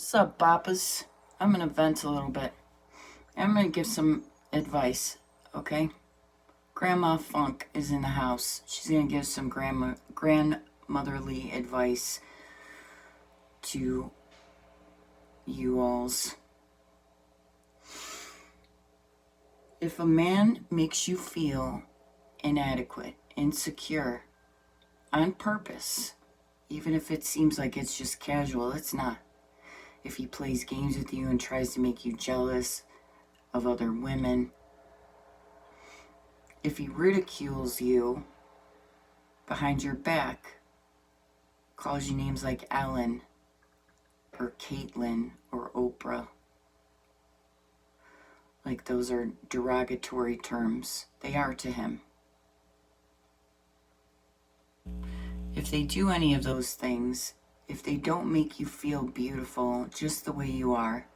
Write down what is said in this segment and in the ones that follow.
What's up, Bappas? I'm gonna vent a little bit. I'm gonna give some advice, okay? Grandma Funk is in the house. She's gonna give some grandmotherly advice to you alls. If a man makes you feel inadequate, insecure, on purpose, even if it seems like it's just casual, it's not. If he plays games with you and tries to make you jealous of other women, if he ridicules you behind your back, calls you names like Ellen or Caitlin or Oprah, like those are derogatory terms, they are to him. If they do any of those things, if they don't make you feel beautiful just the way you are,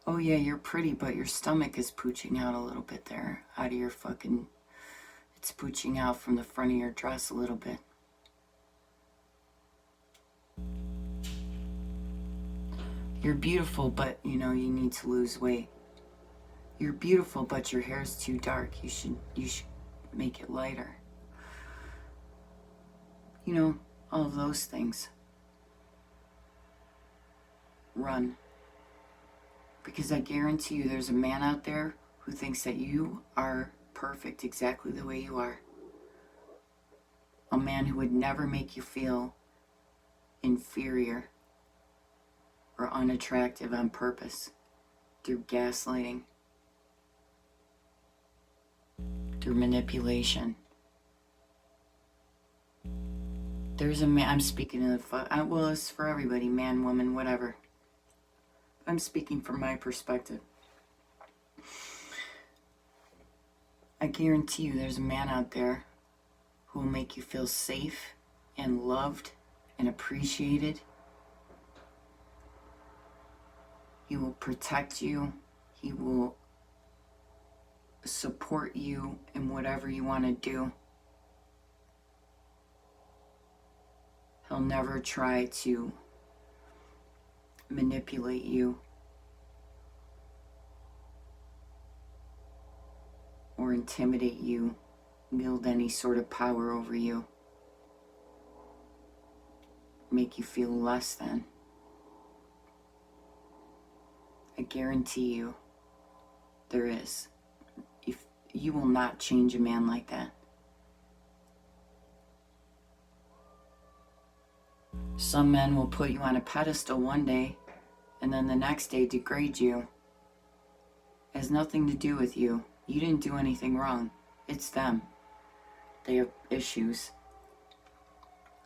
oh yeah, you're pretty, but your stomach is pooching out a little bit there, out of your fucking, it's pooching out from the front of your dress a little bit. You're beautiful, but you know, you need to lose weight. You're beautiful, but your hair's too dark. You should make it lighter. You know, all of those things. Run. Because I guarantee you there's a man out there who thinks that you are perfect exactly the way you are. A man who would never make you feel inferior or unattractive on purpose through gaslighting, through manipulation. There's a man, I'm speaking to the, well, it's for everybody, man, woman, whatever. I'm speaking from my perspective. I guarantee you there's a man out there who will make you feel safe and loved and appreciated. He will protect you. He will support you in whatever you want to do. He'll never try to manipulate you or intimidate you, wield any sort of power over you, make you feel less than. I guarantee you there is. If you will not change a man like that. Some men will put you on a pedestal one day and then the next day degrade you. It has nothing to do with you. You didn't do anything wrong. It's them. They have issues.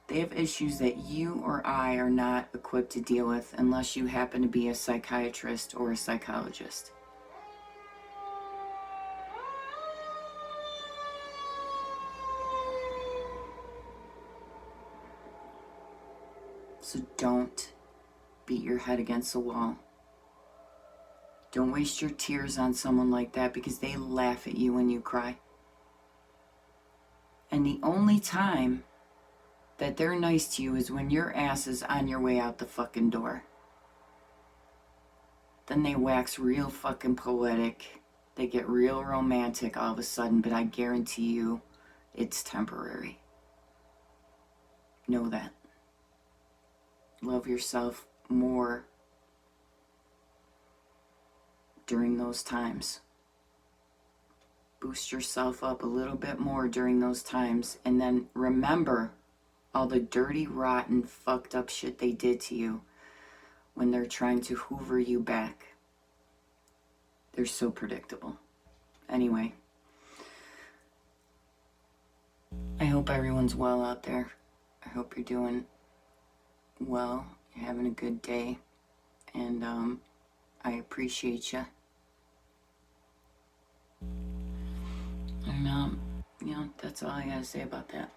They have issues that you or I are not equipped to deal with unless you happen to be a psychiatrist or a psychologist. So don't beat your head against the wall. Don't waste your tears on someone like that because they laugh at you when you cry. And the only time that they're nice to you is when your ass is on your way out the fucking door. Then they wax real fucking poetic. They get real romantic all of a sudden, but I guarantee you it's temporary. Know that. Love yourself more during those times. Boost yourself up a little bit more during those times, and then remember all the dirty, rotten, fucked up shit they did to you when they're trying to hoover you back. They're so predictable. Anyway, I hope everyone's well out there. I hope you're doing well, you're having a good day, and I appreciate you. And you know, that's all I gotta say about that.